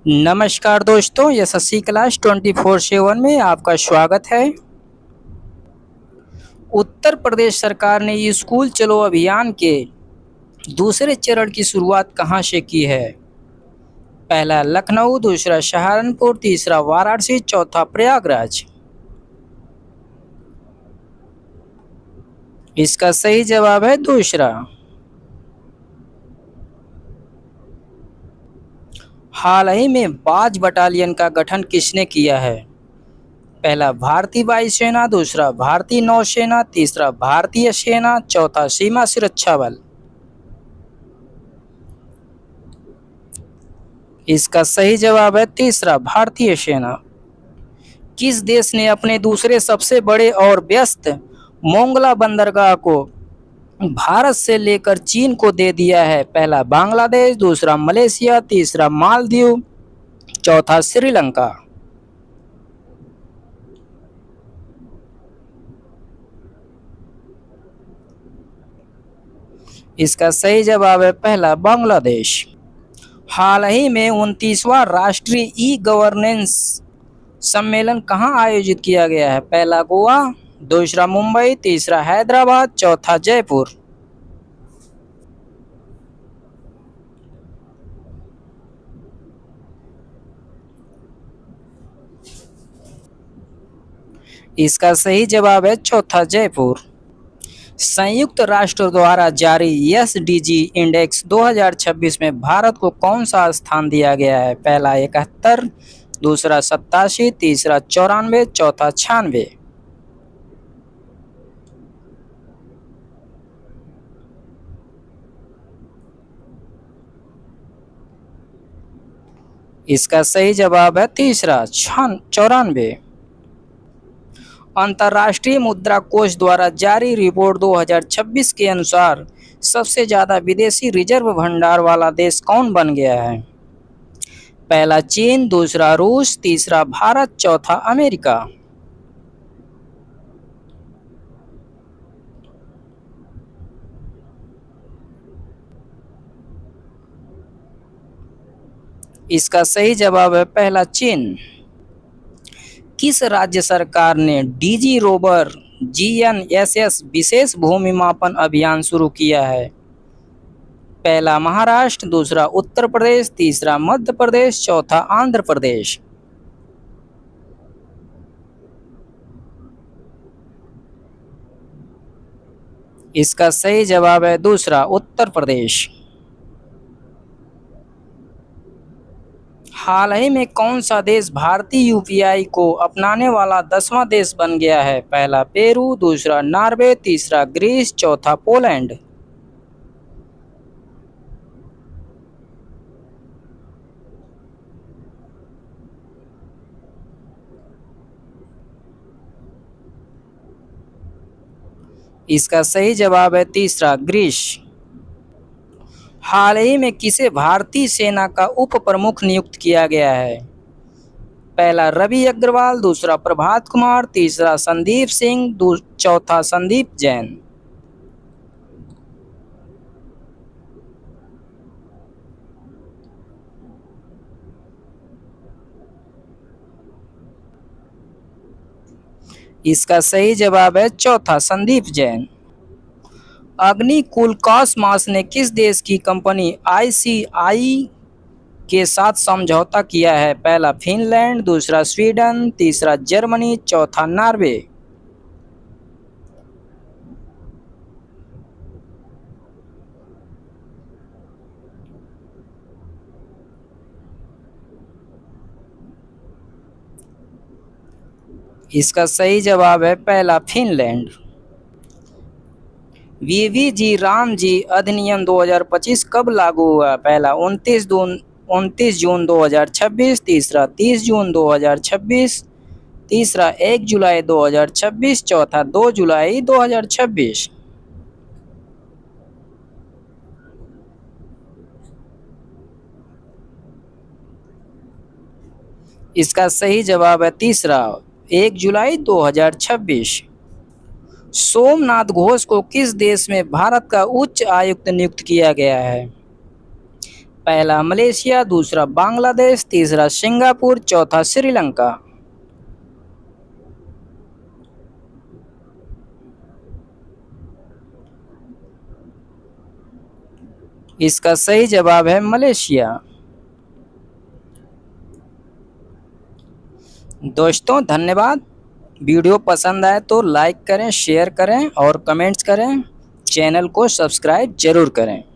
नमस्कार दोस्तों, यशस्वी क्लास 24/7 में आपका स्वागत है। उत्तर प्रदेश सरकार ने स्कूल चलो अभियान के दूसरे चरण की शुरुआत कहां से की है? पहला लखनऊ, दूसरा सहारनपुर, तीसरा वाराणसी, चौथा प्रयागराज। इसका सही जवाब है दूसरा। हाल ही में बाज बटालियन का गठन किसने किया है? पहला भारतीय वायुसेना, दूसरा भारतीय नौसेना, तीसरा भारतीय सेना, चौथा सीमा सुरक्षा बल। इसका सही जवाब है तीसरा, भारतीय सेना। किस देश ने अपने दूसरे सबसे बड़े और व्यस्त मोंगला बंदरगाह को भारत से लेकर चीन को दे दिया है? पहला बांग्लादेश, दूसरा मलेशिया, तीसरा मालदीव, चौथा श्रीलंका। इसका सही जवाब है पहला बांग्लादेश। हाल ही में 29वां राष्ट्रीय ई गवर्नेंस सम्मेलन कहां आयोजित किया गया है? पहला गोवा, दूसरा मुंबई, तीसरा हैदराबाद, चौथा जयपुर। इसका सही जवाब है चौथा जयपुर। संयुक्त राष्ट्र द्वारा जारी एसडीजी इंडेक्स 2026 में भारत को कौन सा स्थान दिया गया है? पहला 71, दूसरा 87, तीसरा 94, चौथा 96। इसका सही जवाब है तीसरा 94। अंतर्राष्ट्रीय मुद्रा कोष द्वारा जारी रिपोर्ट 2026 के अनुसार सबसे ज्यादा विदेशी रिजर्व भंडार वाला देश कौन बन गया है? पहला चीन, दूसरा रूस, तीसरा भारत, चौथा अमेरिका। इसका सही जवाब है पहला चीन। किस राज्य सरकार ने डीजी रोवर जीएनएसएस विशेष भूमि मापन अभियान शुरू किया है? पहला महाराष्ट्र, दूसरा उत्तर प्रदेश, तीसरा मध्य प्रदेश, चौथा आंध्र प्रदेश। इसका सही जवाब है दूसरा, उत्तर प्रदेश। हाल ही में कौन सा देश भारतीय यूपीआई को अपनाने वाला 10वां देश बन गया है? पहला पेरू, दूसरा नॉर्वे, तीसरा ग्रीस, चौथा पोलैंड। इसका सही जवाब है तीसरा, ग्रीस। हाल ही में किसे भारतीय सेना का उप प्रमुख नियुक्त किया गया है? पहला रवि अग्रवाल, दूसरा प्रभात कुमार, तीसरा संदीप सिंह, चौथा संदीप जैन। इसका सही जवाब है चौथा, संदीप जैन। अग्निकुल कॉसमास ने किस देश की कंपनी आईसीआई के साथ समझौता किया है? पहला फिनलैंड, दूसरा स्वीडन, तीसरा जर्मनी, चौथा नॉर्वे। इसका सही जवाब है पहला, फिनलैंड। वीवीजी रामजी अधिनियम 2025 कब लागू हुआ? पहला 29 जून 2026, तीसरा 30 जून 2026, तीसरा 1 जुलाई 2026, चौथा 2 जुलाई 2026। इसका सही जवाब है तीसरा, 1 जुलाई 2026। सोमनाथ घोष को किस देश में भारत का उच्च आयुक्त नियुक्त किया गया है? पहला मलेशिया, दूसरा बांग्लादेश, तीसरा सिंगापुर, चौथा श्रीलंका। इसका सही जवाब है मलेशिया। दोस्तों धन्यवाद। वीडियो पसंद आए तो लाइक करें, शेयर करें और कमेंट्स करें। चैनल को सब्सक्राइब जरूर करें।